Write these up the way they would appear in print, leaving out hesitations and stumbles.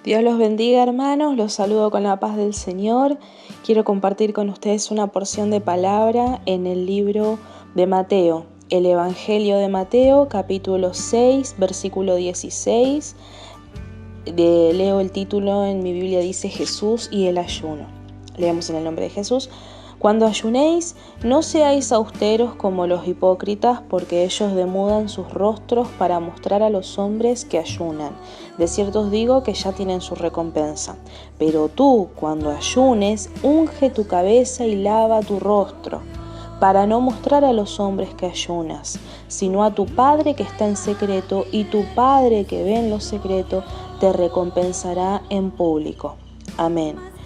Dios los bendiga, hermanos, los saludo con la paz del Señor. Quiero compartir con ustedes una porción de palabra en el libro de Mateo, el Evangelio de Mateo, capítulo 6, versículo 16. Leo el título, en mi Biblia dice Jesús y el ayuno. Leamos en el nombre de Jesús. Cuando ayunéis, no seáis austeros como los hipócritas, porque ellos demudan sus rostros para mostrar a los hombres que ayunan. De cierto os digo que ya tienen su recompensa. Pero tú, cuando ayunes, unge tu cabeza y lava tu rostro, para no mostrar a los hombres que ayunas, sino a tu Padre que está en secreto, y tu Padre que ve en lo secreto te recompensará en público. Amén.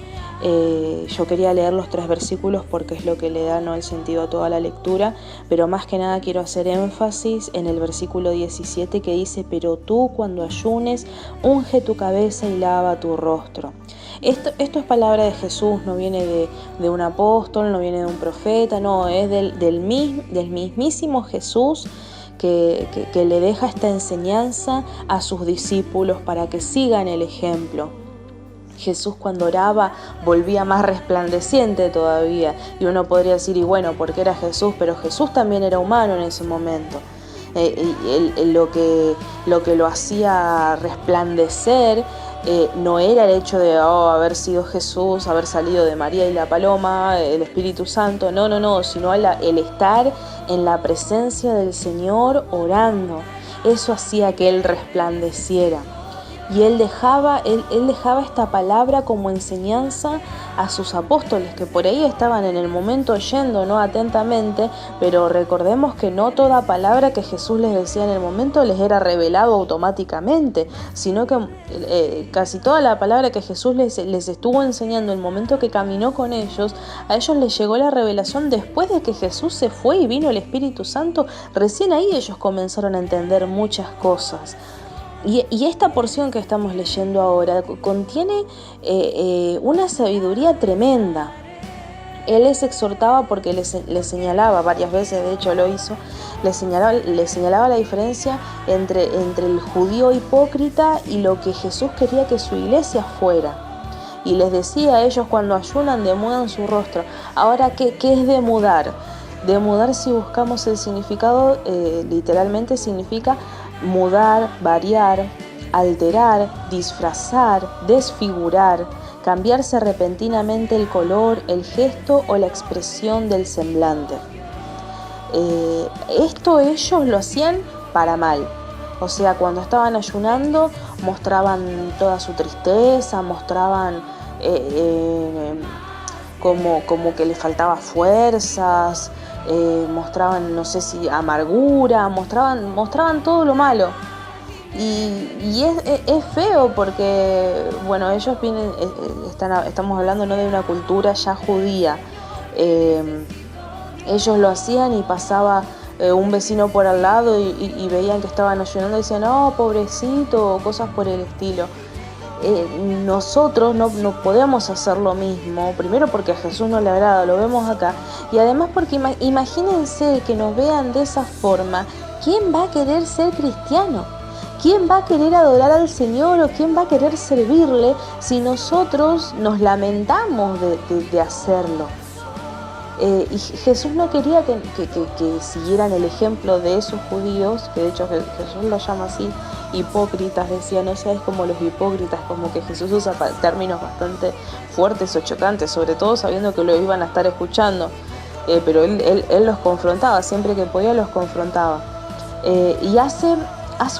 Yo quería leer los 3 versículos porque es lo que le da el sentido a toda la lectura, pero más que nada quiero hacer énfasis en el versículo 17 que dice: pero tú, cuando ayunes, unge tu cabeza y lava tu rostro. Esto es palabra de Jesús, no viene de un apóstol, no viene de un profeta, no, es del mismísimo Jesús que le deja esta enseñanza a sus discípulos para que sigan el ejemplo. Jesús, cuando oraba, volvía más resplandeciente todavía, y uno podría decir, y bueno, porque era Jesús, pero Jesús también era humano en ese momento. Lo que lo hacía resplandecer no era el hecho de haber sido Jesús, haber salido de María y la paloma, el Espíritu Santo, no, sino el estar en la presencia del Señor orando. Eso hacía que Él resplandeciera. Y él dejaba esta palabra como enseñanza a sus apóstoles, que por ahí estaban en el momento oyendo, ¿no?, atentamente, pero recordemos que no toda palabra que Jesús les decía en el momento les era revelado automáticamente, sino que casi toda la palabra que Jesús les estuvo enseñando en el momento que caminó con ellos, a ellos les llegó la revelación después de que Jesús se fue y vino el Espíritu Santo. Recién ahí ellos comenzaron a entender muchas cosas. Y esta porción que estamos leyendo ahora contiene una sabiduría tremenda. Él les exhortaba porque les señalaba, varias veces de hecho lo hizo, les señalaba la diferencia entre el judío hipócrita y lo que Jesús quería que su iglesia fuera. Y les decía a ellos: cuando ayunan, demudan su rostro. Ahora, ¿qué es demudar? Demudar, si buscamos el significado, literalmente significa mudar, variar, alterar, disfrazar, desfigurar, cambiarse repentinamente el color, el gesto o la expresión del semblante. Esto ellos lo hacían para mal. O sea, cuando estaban ayunando mostraban toda su tristeza, mostraban como que les faltaba fuerzas, mostraban, no sé si amargura, mostraban todo lo malo. Y es feo porque, bueno, ellos estamos hablando no de una cultura ya judía. Ellos lo hacían y pasaba un vecino por al lado y veían que estaban ayunando y decían: oh, pobrecito, o cosas por el estilo. Nosotros no podemos hacer lo mismo, primero porque a Jesús no le agrada, lo vemos acá, y además porque imagínense que nos vean de esa forma. ¿Quién va a querer ser cristiano? ¿Quién va a querer adorar al Señor o quién va a querer servirle si nosotros nos lamentamos de hacerlo? Y Jesús no quería que siguieran el ejemplo de esos judíos, que de hecho Jesús los llama así, hipócritas. Decía: no seáis como los hipócritas, como que Jesús usa términos bastante fuertes o chocantes, sobre todo sabiendo que lo iban a estar escuchando, pero él los confrontaba, siempre que podía los confrontaba, y hace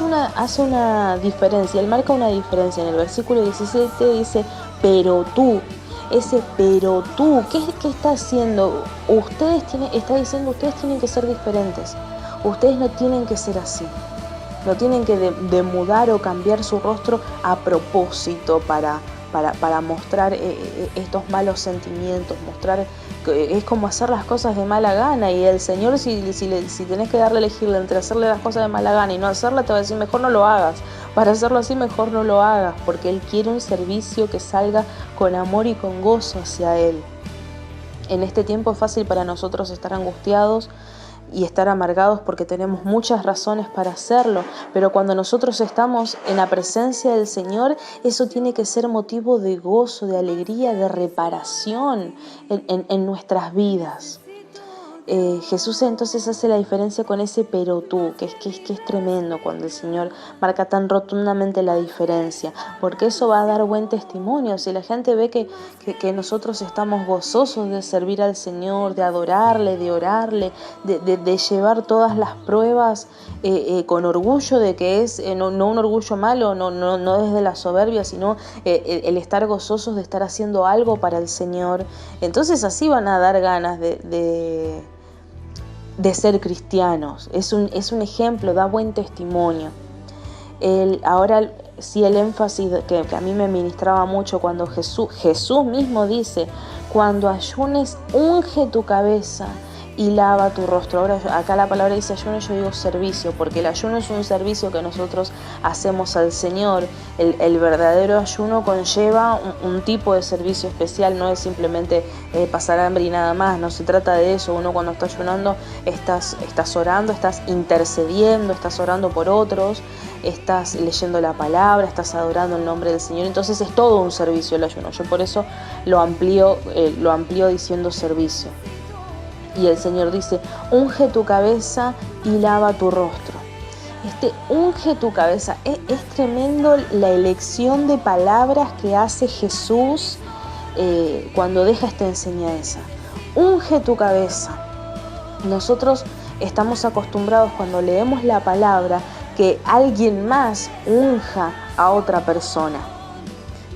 una diferencia. Él marca una diferencia. En el versículo 17 dice: pero tú. Ese pero tú, ¿qué está haciendo? Está diciendo: ustedes tienen que ser diferentes. Ustedes no tienen que ser así. No tienen que demudar o cambiar su rostro a propósito para mostrar estos malos sentimientos, mostrar que es como hacer las cosas de mala gana. Y el Señor, si tenés que darle a elegirle entre hacerle las cosas de mala gana y no hacerlas, te va a decir: mejor no lo hagas. Para hacerlo así, mejor no lo hagas, porque Él quiere un servicio que salga con amor y con gozo hacia Él. En este tiempo es fácil para nosotros estar angustiados y estar amargados porque tenemos muchas razones para hacerlo, pero cuando nosotros estamos en la presencia del Señor, eso tiene que ser motivo de gozo, de alegría, de reparación en nuestras vidas. Jesús entonces hace la diferencia con ese pero tú, que es tremendo cuando el Señor marca tan rotundamente la diferencia, porque eso va a dar buen testimonio. Si la gente ve que nosotros estamos gozosos de servir al Señor, de adorarle, de orarle, de llevar todas las pruebas con orgullo, de que es no un orgullo malo, no desde la soberbia, sino el estar gozosos de estar haciendo algo para el Señor, entonces así van a dar ganas de ser cristianos. Es un ejemplo, da buen testimonio. Ahora sí, el énfasis que a mí me ministraba mucho cuando Jesús mismo dice: cuando ayunes, unge tu cabeza y lava tu rostro. Ahora acá la palabra dice ayuno, yo digo servicio, porque el ayuno es un servicio que nosotros hacemos al Señor. El verdadero ayuno conlleva un tipo de servicio especial, no es simplemente pasar hambre y nada más, no se trata de eso. Uno cuando está ayunando estás orando, estás intercediendo, estás orando por otros, estás leyendo la palabra, estás adorando el nombre del Señor, entonces es todo un servicio el ayuno. Yo por eso lo amplío diciendo servicio. Y el Señor dice: unge tu cabeza y lava tu rostro. Unge tu cabeza, es tremendo la elección de palabras que hace Jesús cuando deja esta enseñanza. Unge tu cabeza. Nosotros estamos acostumbrados cuando leemos la palabra que alguien más unja a otra persona.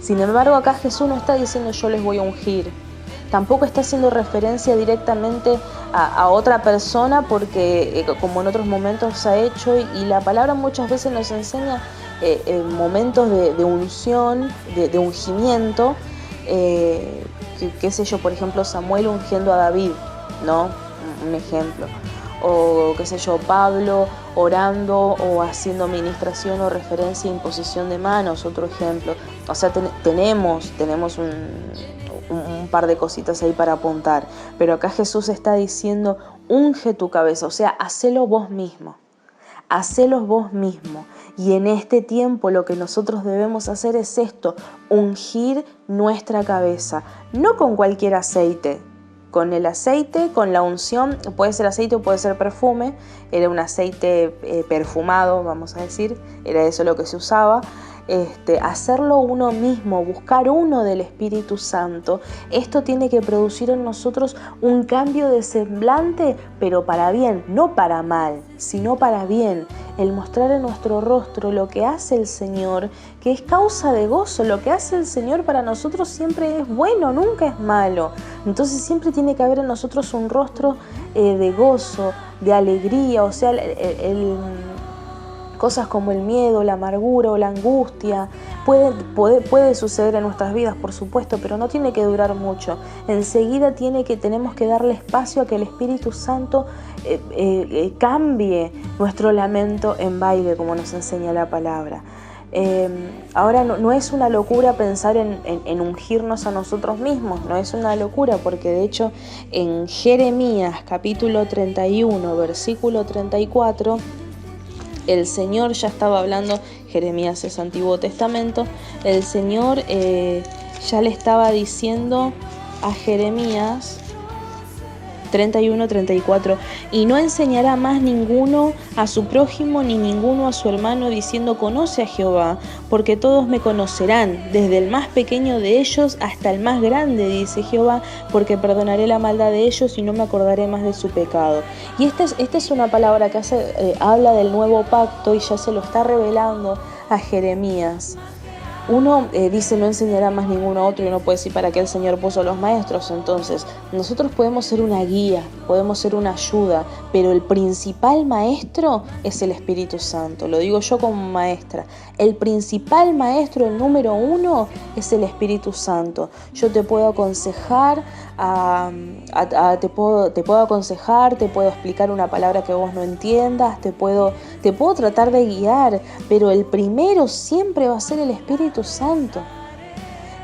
Sin embargo, acá Jesús no está diciendo yo les voy a ungir. Tampoco está haciendo referencia directamente a otra persona, porque como en otros momentos se ha hecho, y la palabra muchas veces nos enseña momentos de unción, de ungimiento, qué sé yo, por ejemplo Samuel ungiendo a David, ¿no? Un ejemplo. O qué sé yo, Pablo orando o haciendo ministración o referencia a imposición de manos, otro ejemplo. O sea, tenemos un par de cositas ahí para apuntar, pero acá Jesús está diciendo: unge tu cabeza, o sea, hacelo vos mismo, y en este tiempo lo que nosotros debemos hacer es esto: ungir nuestra cabeza, no con cualquier aceite, con el aceite, con la unción, puede ser aceite o puede ser perfume, era un aceite perfumado, vamos a decir, era eso lo que se usaba. Hacerlo uno mismo, buscar uno del Espíritu Santo. Esto tiene que producir en nosotros un cambio de semblante, pero para bien, no para mal, sino para bien. El mostrar en nuestro rostro lo que hace el Señor, que es causa de gozo. Lo que hace el Señor para nosotros siempre es bueno, nunca es malo. Entonces siempre tiene que haber en nosotros un rostro de gozo, de alegría, o sea, cosas como el miedo, la amargura o la angustia puede suceder en nuestras vidas, por supuesto, pero no tiene que durar mucho. Enseguida tenemos que darle espacio a que el Espíritu Santo cambie nuestro lamento en baile, como nos enseña la palabra. Ahora no es una locura pensar en ungirnos a nosotros mismos, no es una locura, porque de hecho en Jeremías capítulo 31, versículo 34, el Señor ya estaba hablando. Jeremías es Antiguo Testamento. El Señor ya le estaba diciendo a Jeremías 31-34: y no enseñará más ninguno a su prójimo ni ninguno a su hermano diciendo conoce a Jehová, porque todos me conocerán, desde el más pequeño de ellos hasta el más grande, dice Jehová, porque perdonaré la maldad de ellos y no me acordaré más de su pecado. Y esta es una palabra que habla del nuevo pacto y ya se lo está revelando a Jeremías. Uno dice no enseñará más ninguno a otro, y uno puede decir para qué el Señor puso los maestros. Entonces nosotros podemos ser una guía, podemos ser una ayuda, pero el principal maestro es el Espíritu Santo. Lo digo yo como maestra, el principal maestro, el número uno, es el Espíritu Santo. Yo te puedo aconsejar, te puedo aconsejar, te puedo explicar una palabra que vos no entiendas, te puedo tratar de guiar, pero el primero siempre va a ser el Espíritu Santo.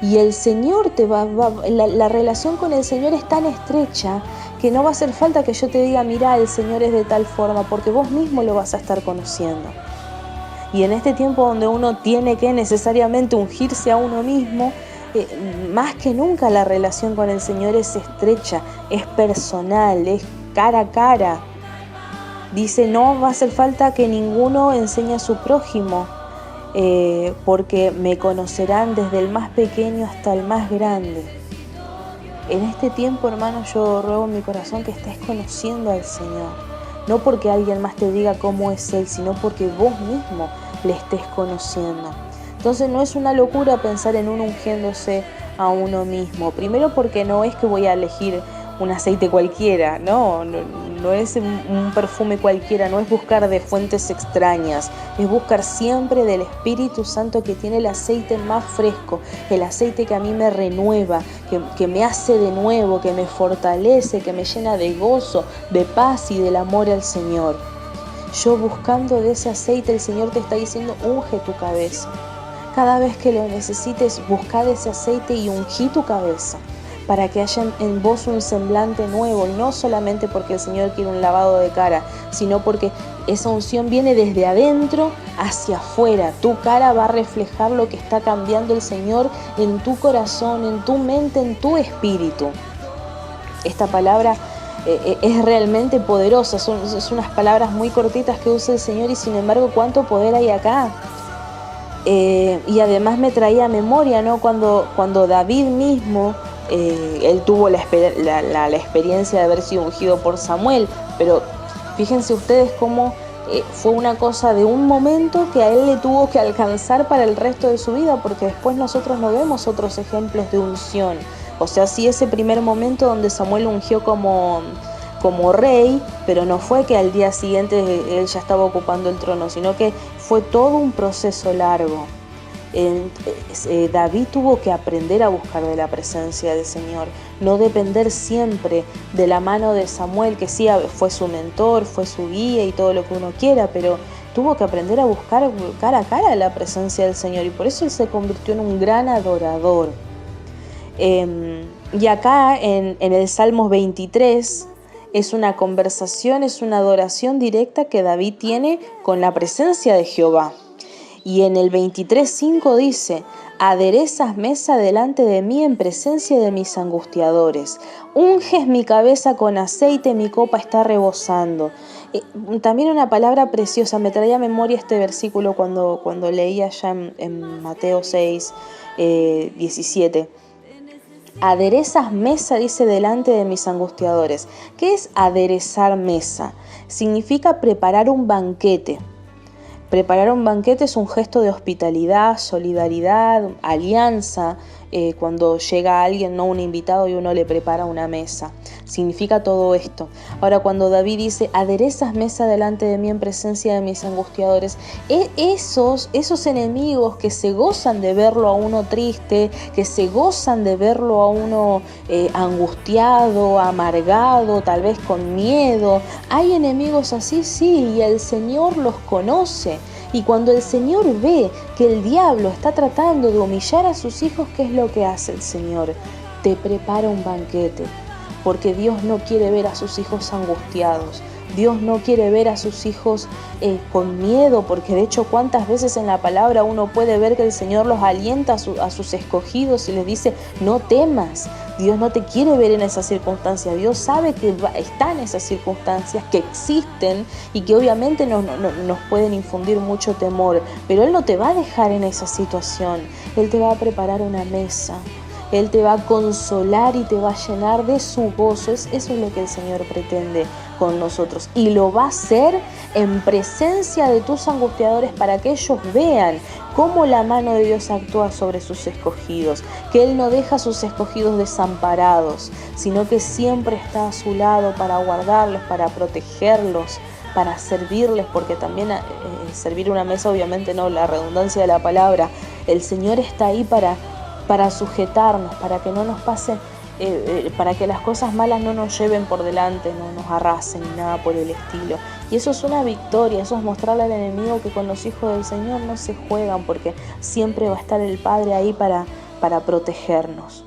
Y el Señor la relación con el Señor es tan estrecha que no va a hacer falta que yo te diga, mira, el Señor es de tal forma, porque vos mismo lo vas a estar conociendo. Y en este tiempo donde uno tiene que necesariamente ungirse a uno mismo, más que nunca la relación con el Señor es estrecha, es personal, es cara a cara. Dice, no va a hacer falta que ninguno enseñe a su prójimo, porque me conocerán desde el más pequeño hasta el más grande. En este tiempo, hermano, yo ruego en mi corazón que estés conociendo al Señor. No porque alguien más te diga cómo es Él, sino porque vos mismo le estés conociendo. Entonces no es una locura pensar en uno ungiéndose a uno mismo. Primero porque no es que voy a elegir un aceite cualquiera, no es un perfume cualquiera, no es buscar de fuentes extrañas, es buscar siempre del Espíritu Santo que tiene el aceite más fresco, el aceite que a mí me renueva, que me hace de nuevo, que me fortalece, que me llena de gozo, de paz y del amor al Señor. Yo buscando de ese aceite, el Señor te está diciendo, unge tu cabeza. Cada vez que lo necesites, busca de ese aceite y ungí tu cabeza, para que haya en vos un semblante nuevo, y no solamente porque el Señor quiere un lavado de cara, sino porque esa unción viene desde adentro hacia afuera. Tu cara va a reflejar lo que está cambiando el Señor en tu corazón, en tu mente, en tu espíritu. Esta palabra es realmente poderosa, son unas palabras muy cortitas que usa el Señor y sin embargo cuánto poder hay acá. Y además me traía a memoria, ¿no? Cuando David mismo, él tuvo la experiencia de haber sido ungido por Samuel, pero fíjense ustedes cómo fue una cosa de un momento que a él le tuvo que alcanzar para el resto de su vida, porque después nosotros no vemos otros ejemplos de unción. O sea, sí, ese primer momento donde Samuel ungió como rey, pero no fue que al día siguiente él ya estaba ocupando el trono, sino que fue todo un proceso largo. David tuvo que aprender a buscar de la presencia del Señor, no depender siempre de la mano de Samuel, que sí fue su mentor, fue su guía y todo lo que uno quiera, pero tuvo que aprender a buscar cara a cara la presencia del Señor, y por eso él se convirtió en un gran adorador. Y acá en el Salmos 23 es una conversación, es una adoración directa que David tiene con la presencia de Jehová. Y en el 23:5 dice, aderezas mesa delante de mí en presencia de mis angustiadores, unges mi cabeza con aceite, mi copa está rebosando. También una palabra preciosa, me traía a memoria este versículo cuando leía ya en Mateo 6, 17. Aderezas mesa, dice, delante de mis angustiadores. ¿Qué es aderezar mesa? Significa preparar un banquete. Preparar un banquete es un gesto de hospitalidad, solidaridad, alianza, cuando llega alguien, no un invitado, y uno le prepara una mesa. Significa todo esto. Ahora, cuando David dice, aderezas mesa delante de mí en presencia de mis angustiadores, esos enemigos que se gozan de verlo a uno triste, que se gozan de verlo a uno angustiado, amargado, tal vez con miedo, hay enemigos así, sí, y el Señor los conoce. Y cuando el Señor ve que el diablo está tratando de humillar a sus hijos, ¿qué es lo que hace el Señor? Te prepara un banquete, porque Dios no quiere ver a sus hijos angustiados. Dios no quiere ver a sus hijos con miedo, porque de hecho cuántas veces en la palabra uno puede ver que el Señor los alienta a sus escogidos y les dice, no temas. Dios no te quiere ver en esas circunstancias. Dios sabe que están esas circunstancias, que existen y que obviamente nos pueden infundir mucho temor, pero Él no te va a dejar en esa situación. Él te va a preparar una mesa. Él te va a consolar y te va a llenar de su gozo. Eso es lo que el Señor pretende con nosotros. Y lo va a hacer en presencia de tus angustiadores, para que ellos vean cómo la mano de Dios actúa sobre sus escogidos. Que Él no deja a sus escogidos desamparados, sino que siempre está a su lado para guardarlos, para protegerlos, para servirles, porque también servir una mesa, obviamente no, la redundancia de la palabra. El Señor está ahí para sujetarnos, para que no nos pase, para que las cosas malas no nos lleven por delante, no nos arrasen ni nada por el estilo. Y eso es una victoria, eso es mostrarle al enemigo que con los hijos del Señor no se juegan, porque siempre va a estar el Padre ahí para para protegernos.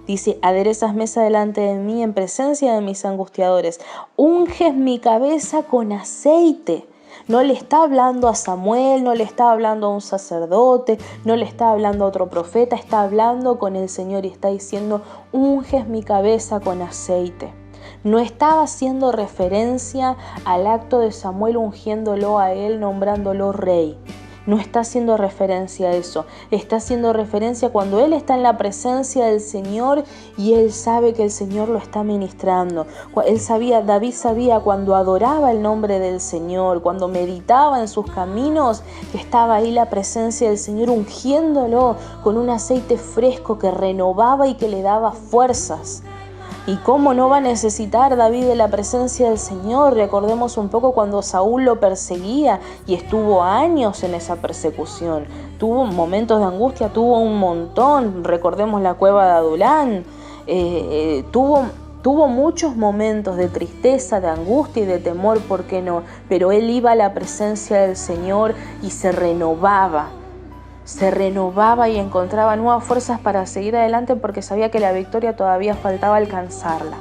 Dice, aderezas mesa delante de mí en presencia de mis angustiadores, unges mi cabeza con aceite. No le está hablando a Samuel, no le está hablando a un sacerdote, no le está hablando a otro profeta, está hablando con el Señor y está diciendo, unges mi cabeza con aceite. No estaba haciendo referencia al acto de Samuel ungiéndolo a él, nombrándolo rey. No está haciendo referencia a eso. Está haciendo referencia cuando él está en la presencia del Señor y él sabe que el Señor lo está ministrando. David sabía cuando adoraba el nombre del Señor, cuando meditaba en sus caminos, que estaba ahí la presencia del Señor ungiéndolo con un aceite fresco que renovaba y que le daba fuerzas. ¿Y cómo no va a necesitar David de la presencia del Señor? Recordemos un poco cuando Saúl lo perseguía y estuvo años en esa persecución. Tuvo momentos de angustia, tuvo un montón. Recordemos la cueva de Adulán. Tuvo muchos momentos de tristeza, de angustia y de temor, ¿por qué no? Pero él iba a la presencia del Señor y se renovaba y encontraba nuevas fuerzas para seguir adelante porque sabía que la victoria todavía faltaba alcanzarla.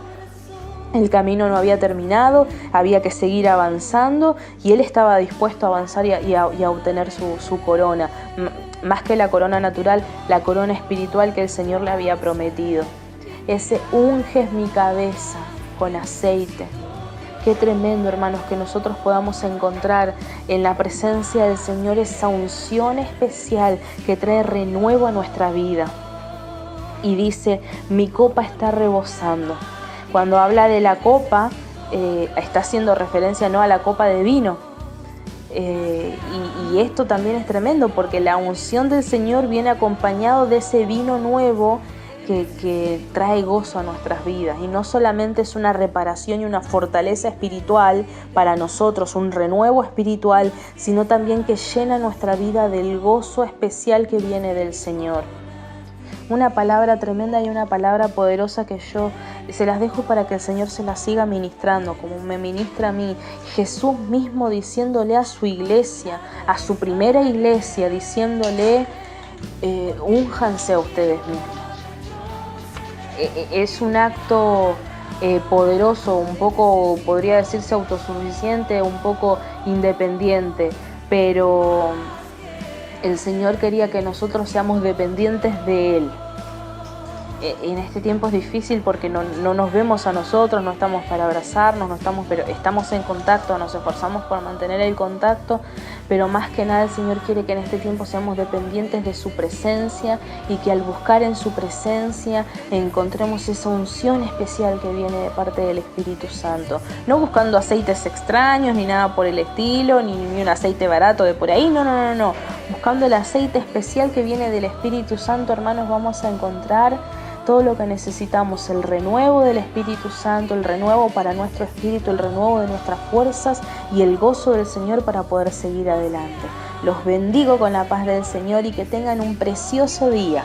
El camino no había terminado, había que seguir avanzando y él estaba dispuesto a avanzar y a obtener su corona. Más que la corona natural, la corona espiritual que el Señor le había prometido. Ese unges mi cabeza con aceite. Qué tremendo, hermanos, que nosotros podamos encontrar en la presencia del Señor esa unción especial que trae renuevo a nuestra vida. Y dice, mi copa está rebosando. Cuando habla de la copa, está haciendo referencia no a la copa de vino. Y esto también es tremendo porque la unción del Señor viene acompañado de ese vino nuevo que trae gozo a nuestras vidas y no solamente es una reparación y una fortaleza espiritual para nosotros, un renuevo espiritual, sino también que llena nuestra vida del gozo especial que viene del Señor. Una palabra tremenda y una palabra poderosa que yo se las dejo para que el Señor se las siga ministrando, como me ministra a mí. Jesús mismo diciéndole a su iglesia, a su primera iglesia, diciéndole, únjanse a ustedes mismos. Es un acto poderoso, un poco, podría decirse autosuficiente, un poco independiente, pero el Señor quería que nosotros seamos dependientes de Él. En este tiempo es difícil porque no nos vemos a nosotros, no estamos para abrazarnos, pero estamos en contacto, nos esforzamos por mantener el contacto, pero más que nada el Señor quiere que en este tiempo seamos dependientes de su presencia y que al buscar en su presencia encontremos esa unción especial que viene de parte del Espíritu Santo. No buscando aceites extraños ni nada por el estilo, ni un aceite barato de por ahí, no. Buscando el aceite especial que viene del Espíritu Santo, hermanos, vamos a encontrar todo lo que necesitamos, el renuevo del Espíritu Santo, el renuevo para nuestro espíritu, el renuevo de nuestras fuerzas y el gozo del Señor para poder seguir adelante. Los bendigo con la paz del Señor y que tengan un precioso día.